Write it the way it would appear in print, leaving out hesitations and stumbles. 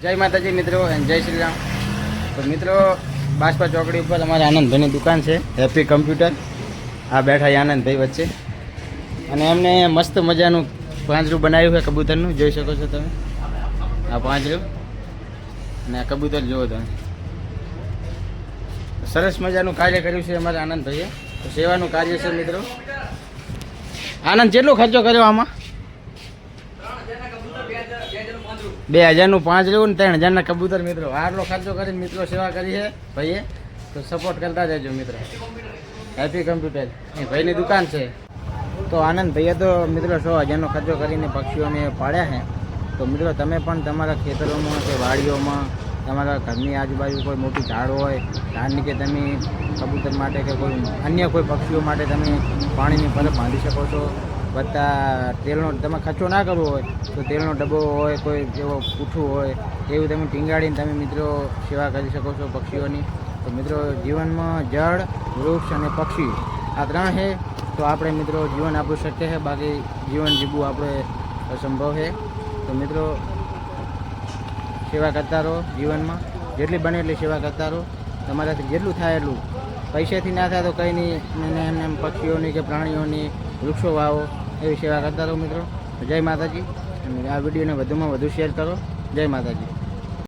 જય માતાજી મિત્રો અને જય શ્રી રામ. તો મિત્રો બાસપા ચોકડી ઉપર અમારે આનંદભાઈની દુકાન છે, હેપી કમ્પ્યુટર. આ બેઠા આનંદભાઈ વચ્ચે, અને એમને મસ્ત મજાનું પાંજરું બનાવ્યું છે કબૂતરનું, જોઈ શકો છો તમે. આ પાંજરું અને આ કબૂતર જુઓ તમે. સરસ મજાનું કાર્ય કર્યું છે અમારે આનંદભાઈએ. તો સેવાનું કાર્ય છે મિત્રો. આનંદ કેટલો ખર્ચો કર્યો આમાં? 2000નું પાંજરું ને 3000ના કબૂતર મિત્રો. આટલો ખર્ચો કરીને મિત્રો સેવા કરી છે ભાઈએ. તો સપોર્ટ કરતા રહેજો મિત્રો. હેપી કમ્પ્યુટર એ ભાઈની દુકાન છે. તો આનંદ ભાઈએ તો મિત્રો 100,000નો ખર્ચો કરીને પક્ષીઓને પાડ્યા છે. તો મિત્રો તમે પણ તમારા ખેતરોમાં કે વાડીઓમાં, તમારા ઘરની આજુબાજુ કોઈ મોટી ઝાડ હોય, ઝાડ નીચે તમે કબૂતર માટે કે કોઈ અન્ય કોઈ પક્ષીઓ માટે તમે પાણીની પરબ બાંધી શકો છો. બધા તેલનો તમે ખર્ચો ના કરવો હોય તો તેલનો ડબ્બો હોય, કોઈ એવો પૂઠું હોય, એવું તમે ટીંગાડીને તમે મિત્રો સેવા કરી શકો છો પક્ષીઓની. તો મિત્રો જીવનમાં જળ, વૃક્ષ અને પક્ષી આ 3 છે તો આપણે મિત્રો જીવન આપણું શક્ય છે, બાકી જીવન જીવવું આપણે અસંભવ છે. તો મિત્રો સેવા કરતા રહો જીવનમાં, જેટલી બને એટલી સેવા કરતા રહો. તમારાથી જેટલું થાય એટલું. પૈસાથી ના થાય તો કંઈ નહીં, એમને એમ પક્ષીઓની કે પ્રાણીઓની વૃક્ષો વાવો, એવી સેવા કરતા રહો મિત્રો. જય માતાજી. અને આ વિડીયોને વધુમાં વધુ શેર કરો. જય માતાજી.